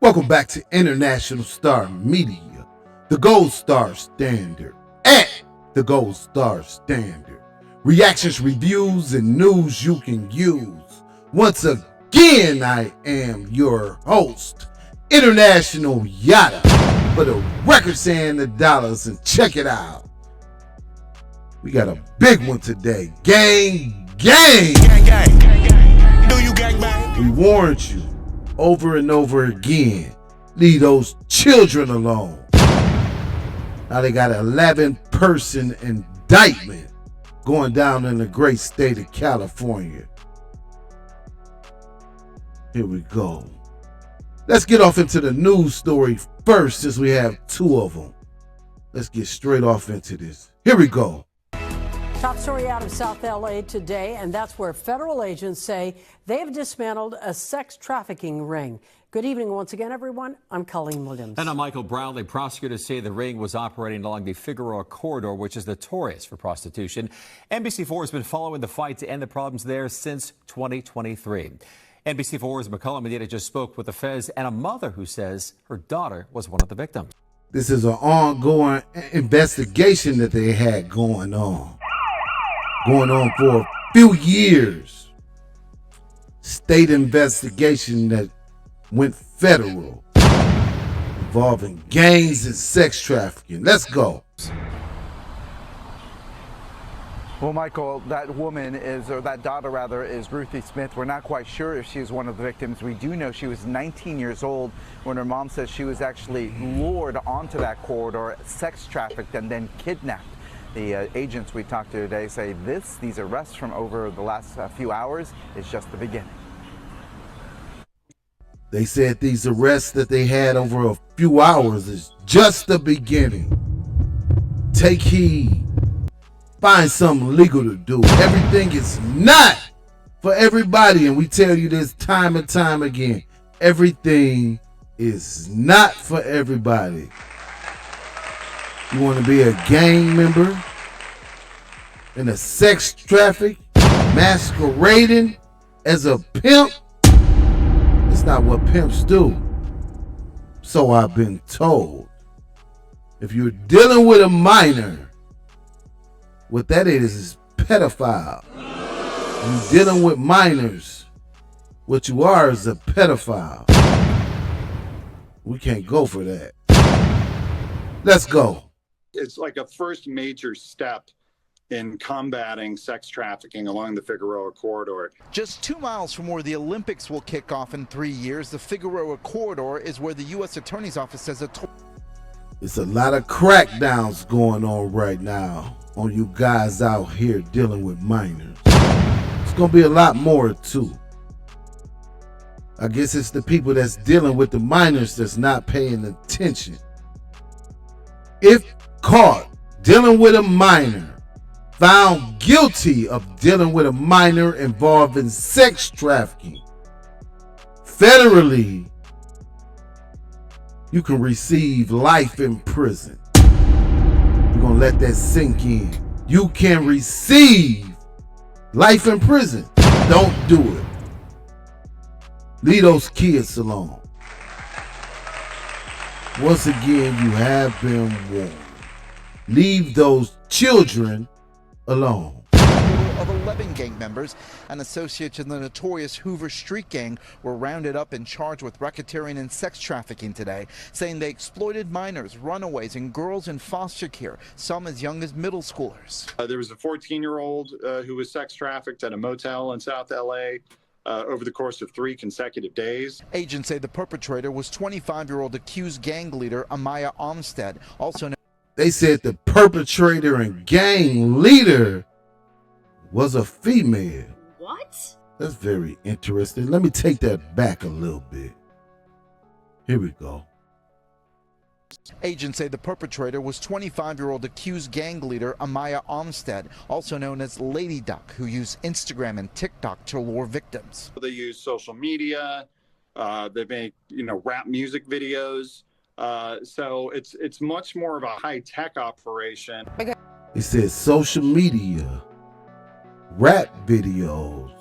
Welcome back to International Star Media, the gold star standard, at the gold star standard. Reactions, reviews, and news you can use. Once again, I am your host, International Yada, for the record saying the dollars, and check it out. We got a big one today. Gang. Do you gang bang? We warned you over and over again, leave those children alone. Now they got an 11-person indictment going down in the great state of California. Here we go. Let's get off into the news story first, since we have two of them. Let's get straight off into this. Here we go. Top story out of South LA today, and that's where federal agents say they've dismantled a sex trafficking ring. Good evening once again, everyone. I'm Colleen Williams. And I'm Michael Brownlee. Prosecutors say the ring was operating along the Figueroa corridor, which is notorious for prostitution. NBC4 has been following the fight to end the problems there since 2023. NBC4's McCullough Medina just spoke with the feds and a mother who says her daughter was one of the victims. This is an ongoing investigation that they had going on for a few years. State investigation that went federal, involving gangs and sex trafficking. Let's go. Well, Michael, that woman is, or that daughter rather, is Ruthie Smith. We're not quite sure if she is one of the victims. We do know she was 19 years old when her mom says she was actually lured onto that corridor, sex trafficked, and then kidnapped. The agents we talked to today say these arrests from over the last few hours is just the beginning. They said these arrests that they had over a few hours is just the beginning. Take heed. Find something legal to do. Everything is not for everybody, and we tell you this time and time again. Everything is not for everybody. You want to be a gang member and a sex traffic masquerading as a pimp? It's not what pimps do. So I've been told. If you're dealing with a minor, what that is pedophile. When you're dealing with minors, what you are is a pedophile. We can't go for that. Let's go. It's like a first major step in combating sex trafficking along the Figueroa corridor. Just 2 miles from where the Olympics will kick off in 3 years, the Figueroa corridor is where the U.S. Attorney's Office says it's a lot of crackdowns going on right now on you guys out here dealing with minors. It's going to be a lot more too. I guess it's the people that's dealing with the minors that's not paying attention. If caught dealing with a minor, found guilty of dealing with a minor involved in sex trafficking, federally, you can receive life in prison. We're going to let that sink in. You can receive life in prison. Don't do it. Leave those kids alone. Once again, you have been warned. Leave those children alone. of 11 gang members and associates in the notorious Hoover Street Gang were rounded up and charged with racketeering and sex trafficking today, saying they exploited minors, runaways, and girls in foster care, some as young as middle schoolers. There was a 14-year-old who was sex trafficked at a motel in South LA. Over the course of 3 consecutive days. Agents say the perpetrator was 25-year-old accused gang leader Amaya Olmstead, also known. They said the perpetrator and gang leader was a female. What? That's very interesting. Let me take that back a little bit. Here we go. Agents say the perpetrator was 25-year-old accused gang leader Amaya Olmstead, also known as Lady Duck, who used Instagram and TikTok to lure victims. They use social media. They make, rap music videos. So it's much more of a high-tech operation. It says social media, rap videos.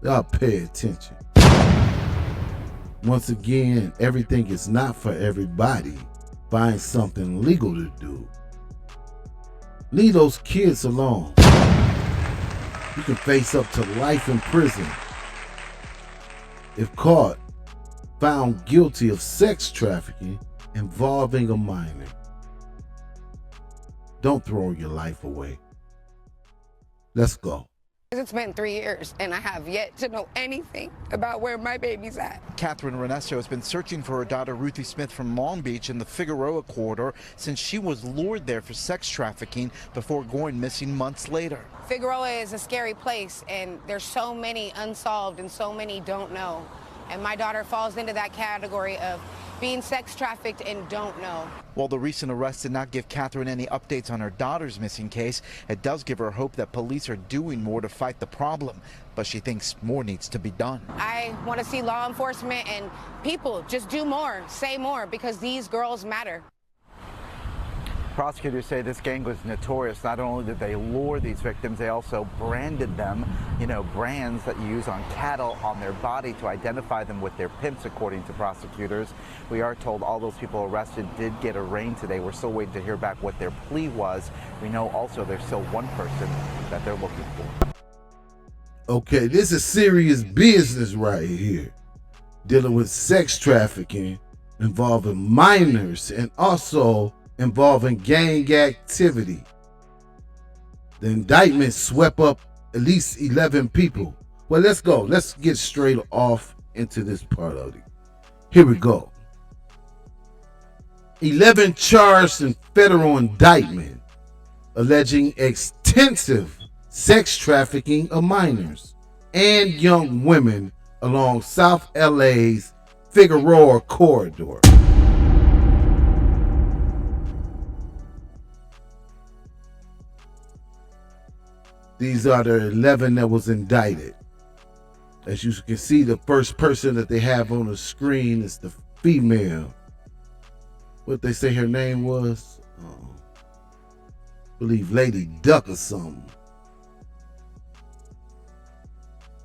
Y'all pay attention. Once again, everything is not for everybody. Find something legal to do. Leave those kids alone. You can face up to life in prison if caught, found guilty of sex trafficking involving a minor. Don't throw your life away. Let's go. It's been 3 years, and I have yet to know anything about where my baby's at. Catherine Renesto has been searching for her daughter Ruthie Smith from Long Beach in the Figueroa corridor since she was lured there for sex trafficking before going missing months later. Figueroa is a scary place, and there's so many unsolved and so many don't know. And my daughter falls into that category of being sex trafficked and don't know. While the recent arrest did not give Catherine any updates on her daughter's missing case, it does give her hope that police are doing more to fight the problem. But she thinks more needs to be done. I want to see law enforcement and people just do more, say more, because these girls matter. Prosecutors say this gang was notorious. Not only did they lure these victims, they also branded them, brands that you use on cattle on their body to identify them with their pimps, according to prosecutors. We are told all those people arrested did get arraigned today. We're still waiting to hear back what their plea was. We know also there's still one person that they're looking for. Okay, this is serious business right here. Dealing with sex trafficking involving minors and also involving gang activity. The indictment swept up at least 11 people. Well, let's go. Let's get straight off into this part of it. Here we go. 11 charged in federal indictment alleging extensive sex trafficking of minors and young women along South LA's Figueroa corridor. These are the 11 that was indicted. As you can see, the first person that they have on the screen is the female. What they say her name was? I believe Lady Duck or something.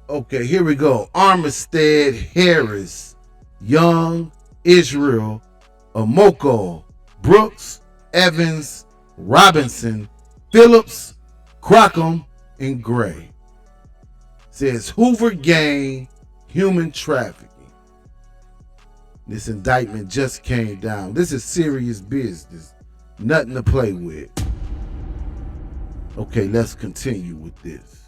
Okay, here we go. Armistead Harris, Young, Israel, Amoko, Brooks, Evans, Robinson, Phillips, Crockham, and Gray. Says Hoover gang human trafficking. This indictment just came down. This is serious business. Nothing to play with. Okay, let's continue with this.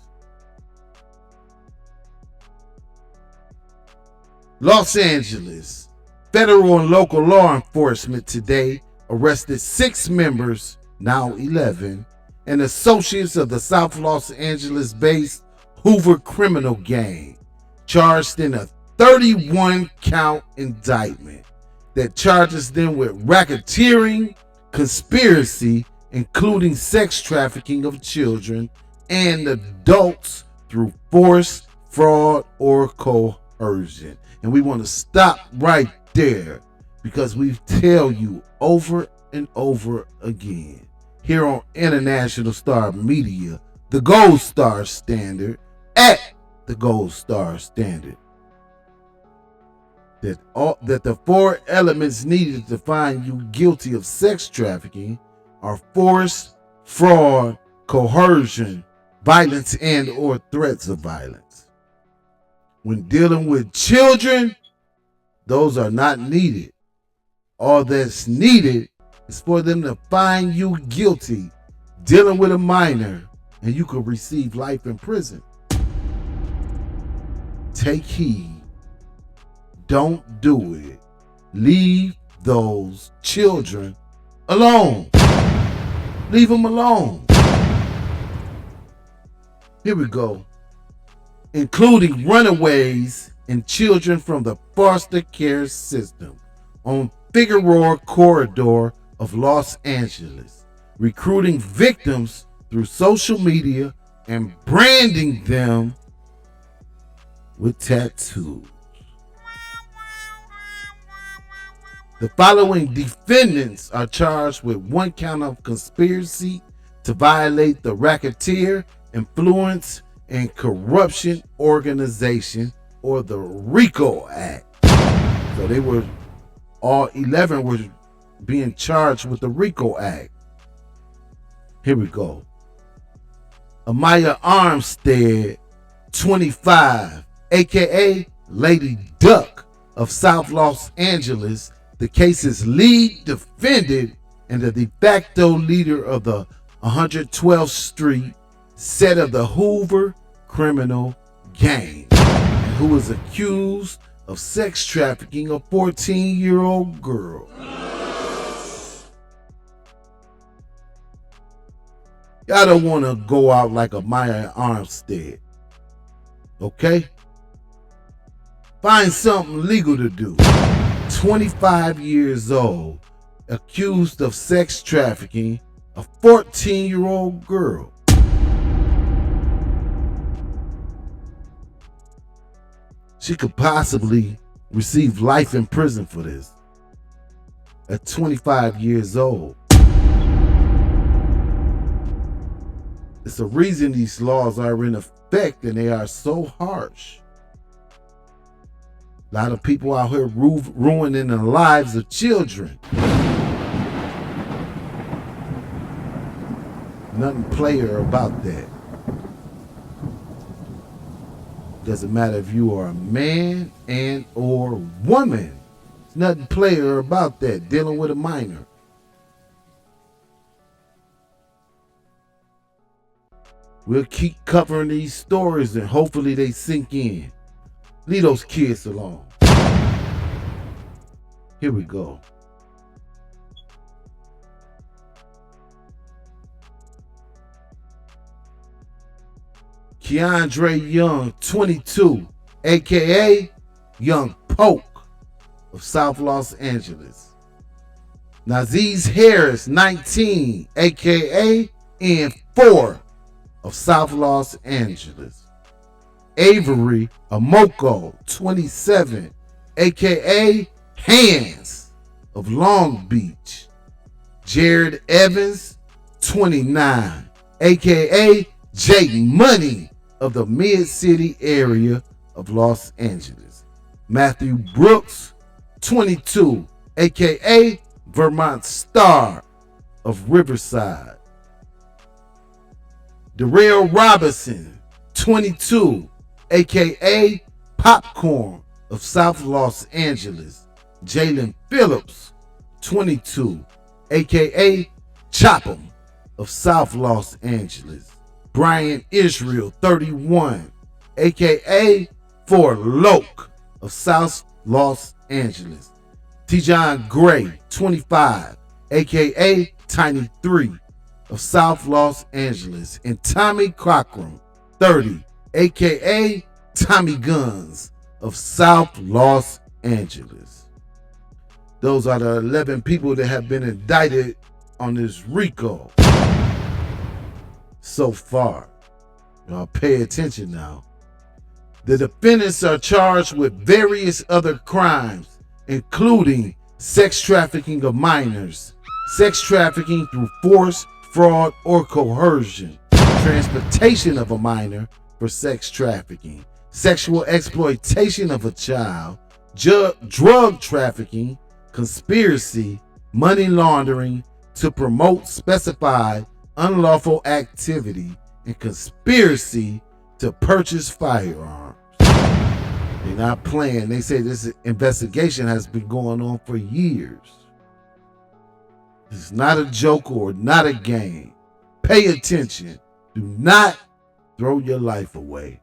Los Angeles. Federal and local law enforcement today arrested 6 members, now 11, and associates of the South Los Angeles-based Hoover criminal gang, charged in a 31-count indictment that charges them with racketeering, conspiracy, including sex trafficking of children and adults through force, fraud, or coercion. And we want to stop right there because we tell you over and over again here on International Star Media, the Gold Star Standard, at the Gold Star Standard, that the 4 elements needed to find you guilty of sex trafficking are force, fraud, coercion, violence, and or threats of violence. When dealing with children, those are not needed. All that's needed is for them to find you guilty dealing with a minor, and you could receive life in prison. Take heed. Don't do it. Leave those children alone. Leave them alone. Here we go. Including runaways and children from the foster care system on Figueroa corridor of Los Angeles, recruiting victims through social media and branding them with tattoos. The following defendants are charged with 1 count of conspiracy to violate the Racketeer, Influence, and Corruption Organization, or the RICO Act. So they were, all 11 were being charged with the RICO Act. Here we go. Amaya Armstead, 25, aka Lady Duck of South Los Angeles, the case's lead defendant and the de facto leader of the 112th Street set of the Hoover criminal gang, and who was accused of sex trafficking a 14-year-old girl. Y'all don't want to go out like a Maya Armstead, okay? Find something legal to do. 25 years old, accused of sex trafficking a 14-year-old girl. She could possibly receive life in prison for this at 25 years old. It's a reason these laws are in effect and they are so harsh. A lot of people out here ruining the lives of children. Nothing player about that. Doesn't matter if you are a man and or woman. There's nothing player about that, dealing with a minor. We'll keep covering these stories and hopefully they sink in. Leave those kids alone. Here we go. Keandre Young, 22, aka Young Poke of South Los Angeles. Naziz Harris, 19, aka N4 of South Los Angeles. Avery Amoko, 27, aka Hands of Long Beach. Jared Evans, 29, aka J Money of the Mid-City area of Los Angeles. Matthew Brooks, 22, aka Vermont Star of Riverside. Darrell Robinson, 22, aka Popcorn of South Los Angeles. Jalen Phillips, 22, aka Chop 'em of South Los Angeles. Brian Israel, 31, aka For Loke of South Los Angeles. T-John Gray, 25, aka Tiny 3 of South Los Angeles. And Tommy Cochran, 30, aka Tommy Guns of South Los Angeles. Those are the 11 people that have been indicted on this RICO so far. Y'all pay attention now. The defendants are charged with various other crimes, including sex trafficking of minors, sex trafficking through force, fraud, or coercion, transportation of a minor for sex trafficking, sexual exploitation of a child, drug trafficking, conspiracy, money laundering to promote specified unlawful activity, and conspiracy to purchase firearms. They're not playing. They say this investigation has been going on for years. It's not a joke or not a game. Pay attention. Do not throw your life away.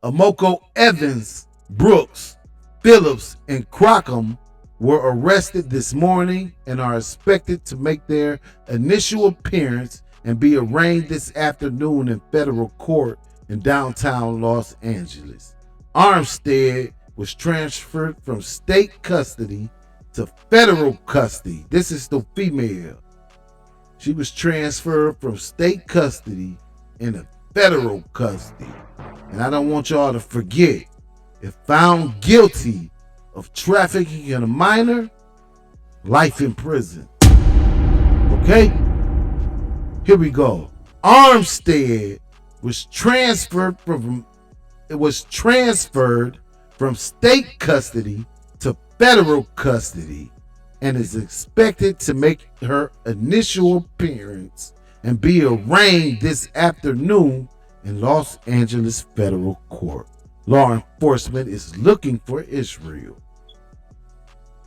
Amoko Evans, Brooks, Phillips, and Crockham were arrested this morning and are expected to make their initial appearance and be arraigned this afternoon in federal court in downtown Los Angeles. Armstead was transferred from state custody to federal custody. This is the female. She was transferred from state custody into federal custody. And I don't want y'all to forget, if found guilty of trafficking in a minor, life in prison. Okay? Here we go. Armstead was transferred from state custody to federal custody and is expected to make her initial appearance and be arraigned this afternoon in Los Angeles federal court. Law enforcement is looking for Israel.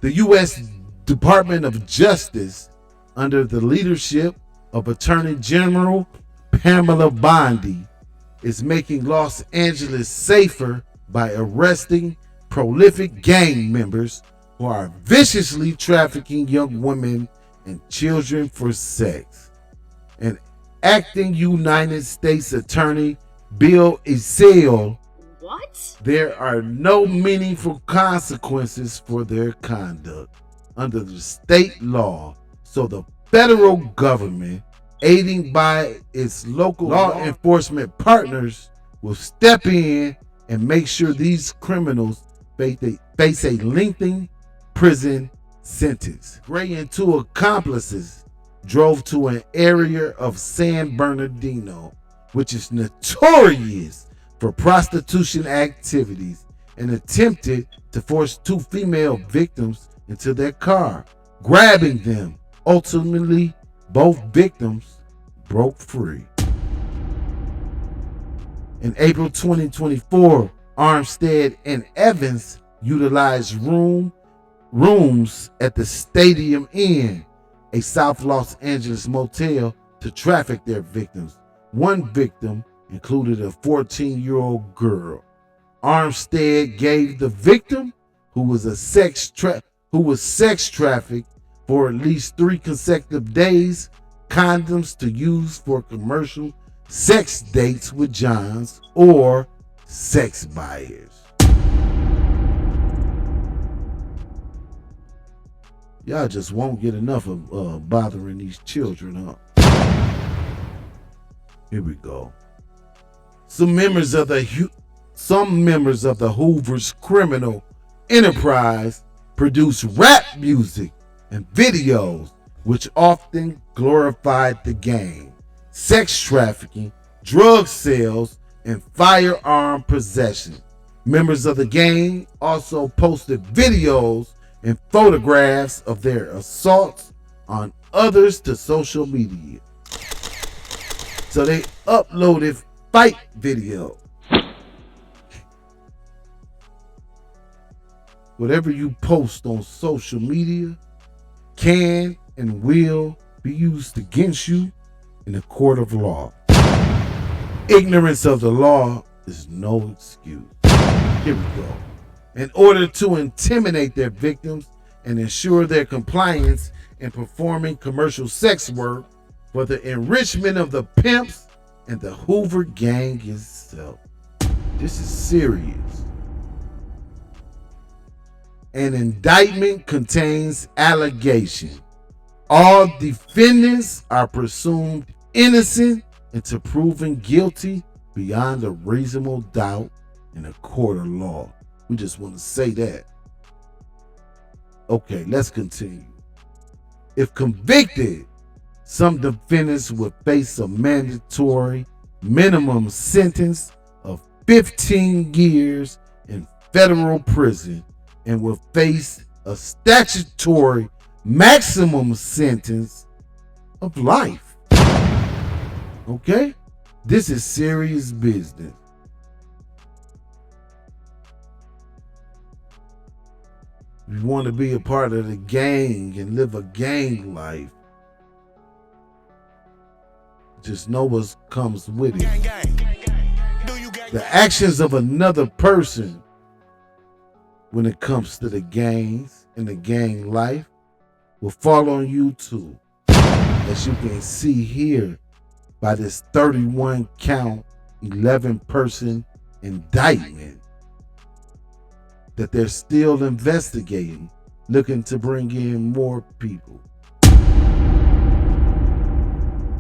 The U.S. Department of Justice, under the leadership of Attorney General Pamela Bondi, is making Los Angeles safer by arresting prolific gang members who are viciously trafficking young women and children for sex. And acting United States Attorney Bill Issel, there are no meaningful consequences for their conduct under the state law, so the federal government, aiding by its local law enforcement partners, will step in and make sure these criminals face a lengthy prison sentence. Gray and two accomplices drove to an area of San Bernardino, which is notorious for prostitution activities, and attempted to force two female victims into their car, grabbing them. Ultimately, both victims broke free. In April 2024, Armstead and Evans utilized rooms at the Stadium Inn, a South Los Angeles motel, to traffic their victims. One victim included a 14-year-old girl. Armstead gave the victim, who was sex trafficked for at least 3 consecutive days, condoms to use for commercial sex dates with Johns or sex buyers. Y'all just won't get enough of bothering these children, huh? Here we go. Some members of the Hoover's criminal enterprise produce rap music and videos which often glorified the gang, sex trafficking, drug sales, and firearm possession. Members of the gang also posted videos and photographs of their assaults on others to social media. So they uploaded fight video. Whatever you post on social media can and will be used against you in the court of law. Ignorance of the law is no excuse. Here we go. In order to intimidate their victims and ensure their compliance in performing commercial sex work for the enrichment of the pimps and the Hoover gang itself. This is serious. An indictment contains allegation. All defendants are presumed innocent until proven guilty beyond a reasonable doubt in a court of law. We just want to say that. Okay, let's continue. If convicted, some defendants will face a mandatory minimum sentence of 15 years in federal prison and will face a statutory maximum sentence of life. Okay? This is serious business. If you want to be a part of the gang and live a gang life, just know what comes with it. The actions of another person when it comes to the gangs and the gang life will fall on you too. As you can see here by this 31 count, 11 person indictment that they're still investigating, looking to bring in more people.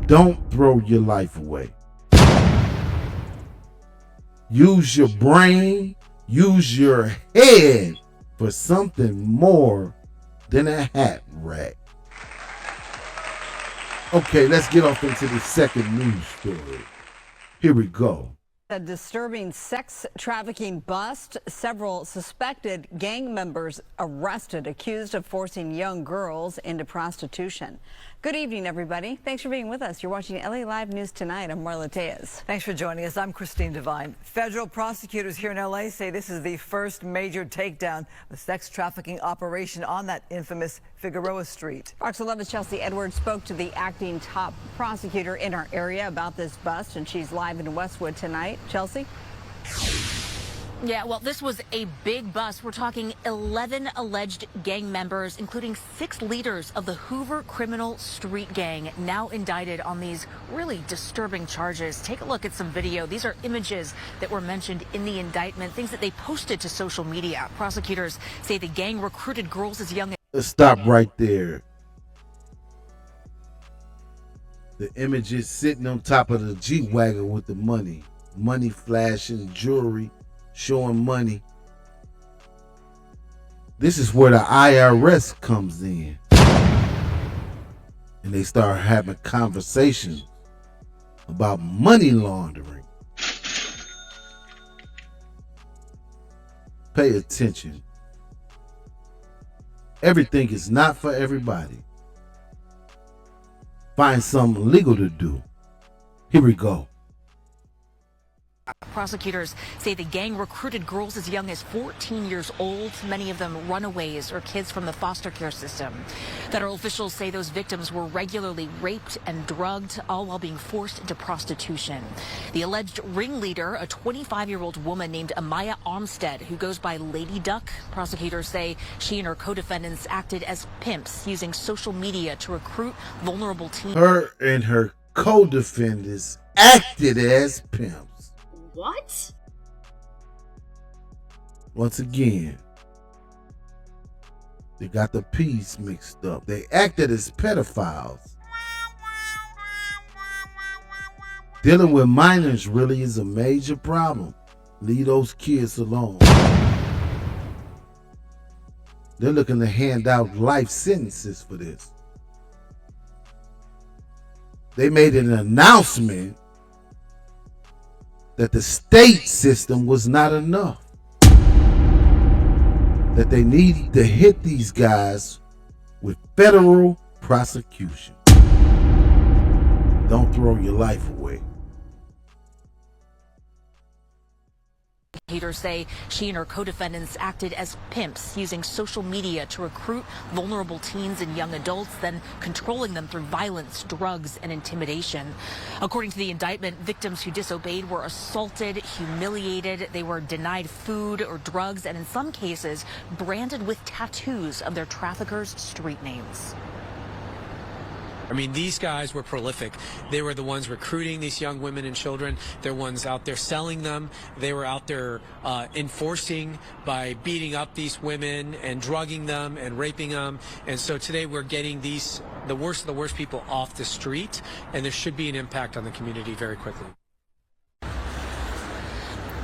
Don't throw your life away. Use your brain, use your head for something more than a hat rack. Okay, let's get off into the second news story. Here we go. A disturbing sex trafficking bust. Several suspected gang members arrested, accused of forcing young girls into prostitution. Good evening, everybody. Thanks for being with us. You're watching LA Live News Tonight. I'm Marla Tejas. Thanks for joining us. I'm Christine Devine. Federal prosecutors here in LA say this is the first major takedown of a sex trafficking operation on that infamous Figueroa Street. Fox 11's Chelsea Edwards spoke to the acting top prosecutor in our area about this bust, and she's live in Westwood tonight. Chelsea? Yeah, well, this was a big bust. We're talking 11 alleged gang members, including 6 leaders of the Hoover Criminal Street Gang, now indicted on these really disturbing charges. Take a look at some video. These are images that were mentioned in the indictment, things that they posted to social media. Prosecutors say the gang recruited girls as young as... Let's stop right there. The images sitting on top of the G-Wagon with the money. Money flashing, jewelry, showing money. This is where the IRS comes in. And they start having conversations about money laundering. Pay attention. Everything is not for everybody. Find something legal to do. Here we go. Prosecutors say the gang recruited girls as young as 14 years old, many of them runaways or kids from the foster care system. Federal officials say those victims were regularly raped and drugged, all while being forced into prostitution. The alleged ringleader, a 25-year-old woman named Amaya Armstead, who goes by Lady Duck. Prosecutors say she and her co-defendants acted as pimps, using social media to recruit vulnerable teens. Her and her co-defendants acted as pimps. What? Once again, they got the P's mixed up. They acted as pedophiles. Dealing with minors really is a major problem. Leave those kids alone. They're looking to hand out life sentences for this. They made an announcement that the state system was not enough. That they need to hit these guys with federal prosecution. Don't throw your life away. Prosecutors say she and her co-defendants acted as pimps, using social media to recruit vulnerable teens and young adults, then controlling them through violence, drugs, and intimidation. According to the indictment, victims who disobeyed were assaulted, humiliated, they were denied food or drugs, and in some cases, branded with tattoos of their traffickers' street names. I mean, these guys were prolific. They were the ones recruiting these young women and children. They're ones out there selling them. They were out there enforcing by beating up these women and drugging them and raping them. And so today we're getting the worst of the worst people off the street, and there should be an impact on the community very quickly.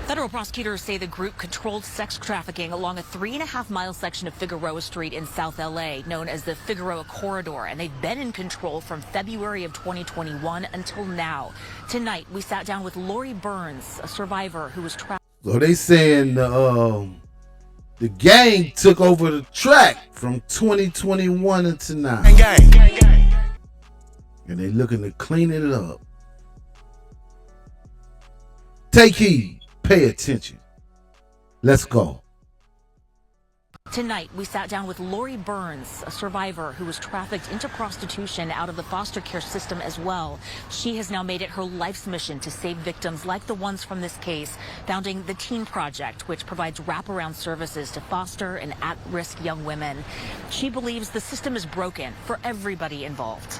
Federal prosecutors say the group controlled sex trafficking along a 3.5-mile section of Figueroa Street in South LA, known as the Figueroa Corridor, and they've been in control from February of 2021 until now. Tonight, we sat down with Lori Burns, a survivor who was trapped. So they saying the gang took over the track from 2021 until now. And they looking to clean it up. Take heed. Pay attention. Let's go. Tonight, we sat down with Lori Burns, a survivor who was trafficked into prostitution out of the foster care system as well. She has now made it her life's mission to save victims like the ones from this case, founding the Teen Project, which provides wraparound services to foster and at-risk young women. She believes the system is broken for everybody involved.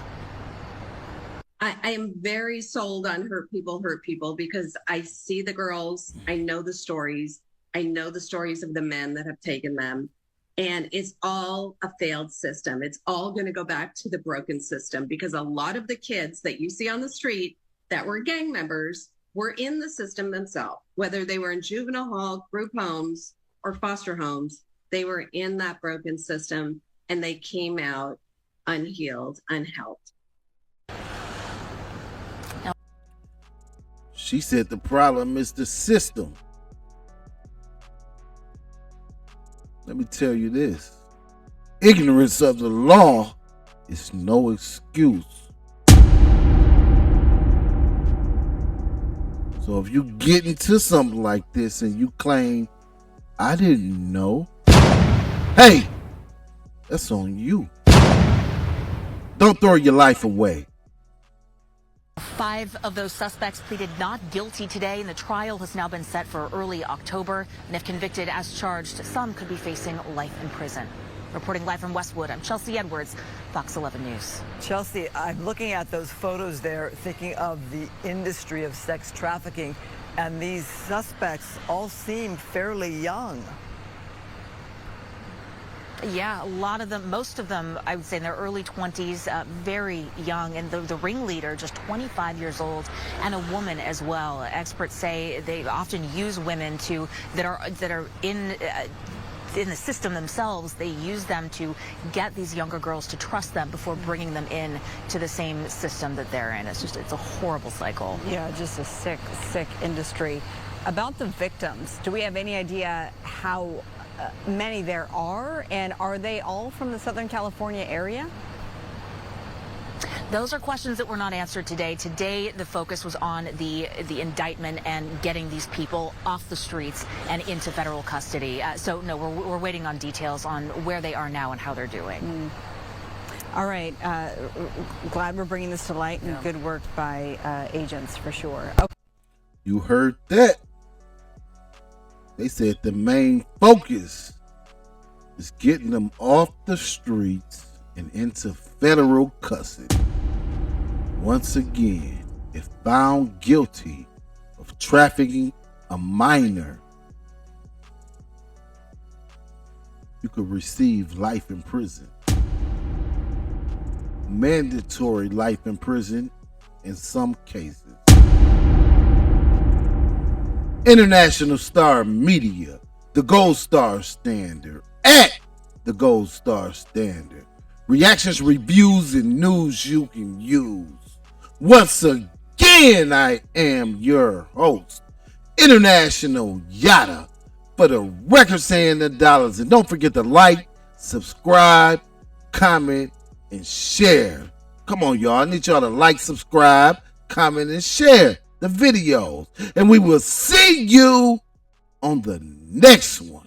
I am very sold on hurt people, because I see the girls, I know the stories of the men that have taken them, and it's all a failed system. It's all going to go back to the broken system, because a lot of the kids that you see on the street that were gang members were in the system themselves, whether they were in juvenile hall, group homes, or foster homes. They were in that broken system, and they came out unhealed, unhelped. She said the problem is the system. Let me tell you this. Ignorance of the law is no excuse. So if you get into something like this and you claim, I didn't know, hey, that's on you. Don't throw your life away. 5 of those suspects pleaded not guilty today, and the trial has now been set for early October. And if convicted as charged, some could be facing life in prison. Reporting live from Westwood, I'm Chelsea Edwards, Fox 11 News. Chelsea, I'm looking at those photos there, thinking of the industry of sex trafficking, and these suspects all seem fairly young. Yeah, a lot of them, most of them, I would say in their early 20s, very young. And the ringleader, just 25 years old, and a woman as well. Experts say they often use women that are in the system themselves. They use them to get these younger girls to trust them before bringing them in to the same system that they're in. It's a horrible cycle. Yeah, just a sick, sick industry. About the victims, do we have any idea how many there are, and are they all from the Southern California area? Those are questions that were not answered today. Today, the focus was on the indictment and getting these people off the streets and into federal custody. So, no, we're waiting on details on where they are now and how they're doing. All right. Glad we're bringing this to light, and good work by agents for sure. Okay. You heard that. They said the main focus is getting them off the streets and into federal custody. Once again, if found guilty of trafficking a minor, you could receive life in prison. Mandatory life in prison in some cases. International Star Media, the Gold Star Standard, at the Gold Star Standard. Reactions, reviews, and news you can use. Once again, I am your host, International Yada, for the records and the dollars. And don't forget to like, subscribe, comment, and share. Come on, y'all. I need y'all to like, subscribe, comment, and share the videos. And we will see you on the next one.